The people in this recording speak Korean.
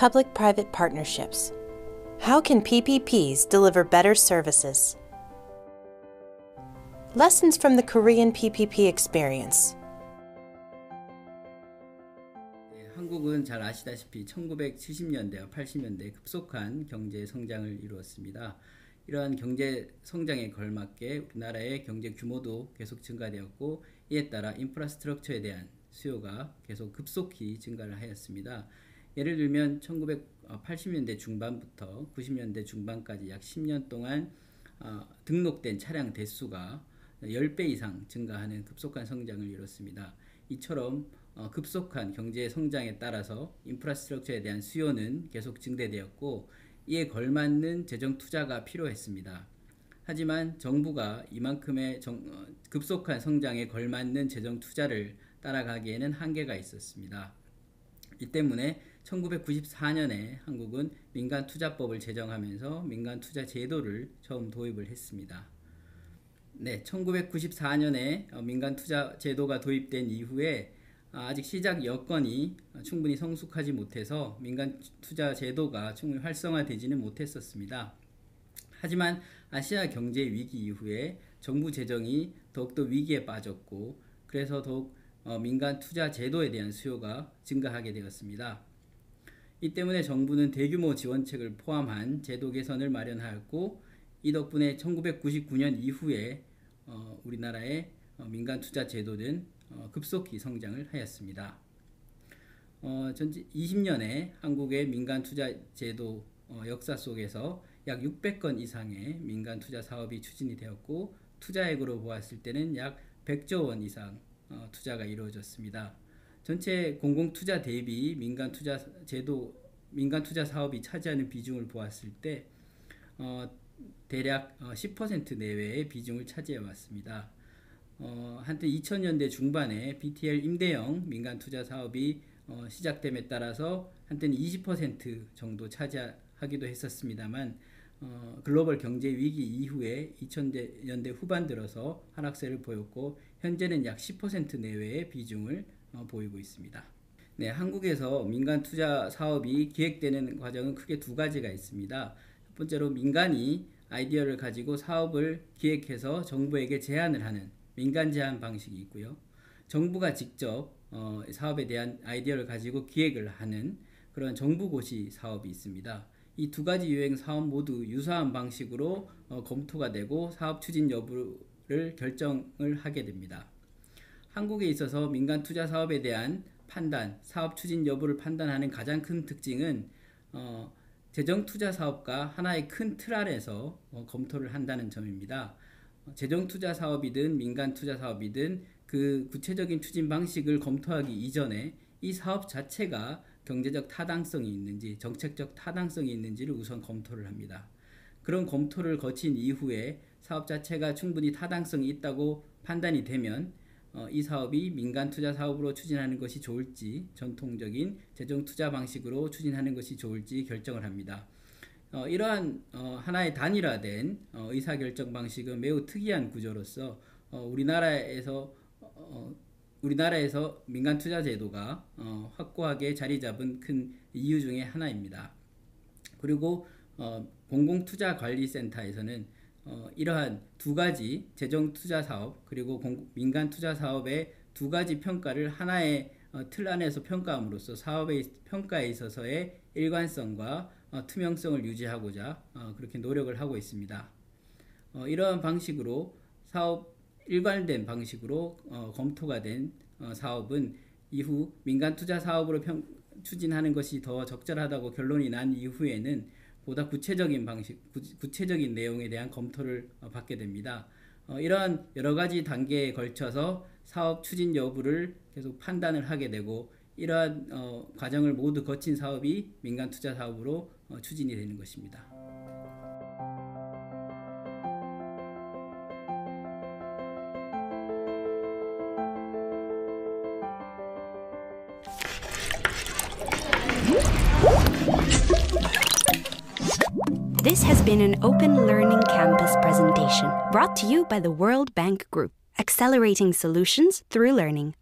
Public-private partnerships. How can PPPs deliver better services? Lessons from the Korean PPP experience. 한국은 잘 아시다시피 1970년대와 80년대에 급속한 경제 성장을 이루었습니다. 이러한 경제 성장에 걸맞게 우리나라의 경제 규모도 계속 증가되었고, 이에 따라 인프라스트럭처에 대한 수요가 계속 급속히 증가를 하였습니다. 예를 들면 1980년대 중반부터 90년대 중반까지 약 10년 동안 등록된 차량 대수가 10배 이상 증가하는 급속한 성장을 이뤘습니다. 이처럼 급속한 경제 성장에 따라서 인프라스트럭처에 대한 수요는 계속 증대되었고, 이에 걸맞는 재정 투자가 필요했습니다. 하지만 정부가 이만큼의 급속한 성장에 걸맞는 재정 투자를 따라가기에는 한계가 있었습니다. 이 때문에 1994년에 한국은 민간투자법을 제정하면서 민간투자 제도를 도입을 했습니다. 1994년에 민간투자 제도가 도입된 이후에 아직 시작 여건이 충분히 성숙하지 못해서 민간투자 제도가 충분히 활성화되지는 못했었습니다. 하지만 아시아 경제 위기 이후에 정부 재정이 더욱더 위기에 빠졌고, 그래서 더욱 민간투자 제도에 대한 수요가 증가하게 되었습니다. 이 때문에 정부는 대규모 지원책을 포함한 제도 개선을 마련하였고, 이 덕분에 1999년 이후에 우리나라의 민간투자 제도는 급속히 성장을 하였습니다. 전체 20년의 한국의 민간투자 제도 역사 속에서 약 600건 이상의 민간투자 사업이 추진이 되었고, 투자액으로 보았을 때는 약 100조 원 이상 투자가 이루어졌습니다. 전체 공공투자 대비 민간투자 사업이 차지하는 비중을 보았을 때 대략 10% 내외의 비중을 차지해 왔습니다. 한때 2000년대 중반에 BTL 임대형 민간투자 사업이 시작됨에 따라서 한때는 20% 정도 차지하기도 했었습니다만, 글로벌 경제 위기 이후에 2000년대 후반 들어서 하락세를 보였고, 현재는 약 10% 내외의 비중을 보이고 있습니다. 한국에서 민간투자 사업이 기획되는 과정은 크게 두 가지가 있습니다. 첫 번째로 민간이 아이디어를 가지고 사업을 기획해서 정부에게 제안을 하는 민간 제안 방식이 있고요. 정부가 직접 사업에 대한 아이디어를 가지고 기획을 하는 그런 정부 고시 사업이 있습니다. 이 두 가지 유형 사업 모두 유사한 방식으로 검토가 되고 사업 추진 여부를 결정을 하게 됩니다. 한국에 있어서 민간 투자 사업에 대한 판단, 사업 추진 여부를 판단하는 가장 큰 특징은 재정 투자 사업과 하나의 큰 틀 아래서 검토를 한다는 점입니다. 재정 투자 사업이든 민간 투자 사업이든 그 구체적인 추진 방식을 검토하기 이전에 이 사업 자체가 경제적 타당성이 있는지, 정책적 타당성이 있는지를 우선 검토를 합니다. 그런 검토를 거친 이후에 사업 자체가 충분히 타당성이 있다고 판단이 되면 이 사업이 민간 투자 사업으로 추진하는 것이 좋을지, 전통적인 재정 투자 방식으로 추진하는 것이 좋을지 결정을 합니다. 이러한 하나의 단일화된 의사결정 방식은 매우 특이한 구조로서 우리나라에서 민간투자 제도가 확고하게 자리 잡은 큰 이유 중에 하나입니다. 그리고 공공투자관리센터에서는 이러한 두 가지 재정투자 사업 그리고 민간투자 사업의 두 가지 평가를 하나의 틀 안에서 평가함으로써 사업의 평가에 있어서의 일관성과 투명성을 유지하고자 그렇게 노력을 하고 있습니다. 이러한 방식으로 일관된 방식으로 검토가 된 사업은 이후 민간투자 사업으로 추진하는 것이 더 적절하다고 결론이 난 이후에는 보다 구체적인 구체적인 내용에 대한 검토를 받게 됩니다. 이러한 여러 가지 단계에 걸쳐서 사업 추진 여부를 계속 판단을 하게 되고, 이러한 과정을 모두 거친 사업이 민간투자 사업으로 추진이 되는 것입니다. This has been an Open Learning Campus presentation brought to you by the World Bank Group, accelerating solutions through learning.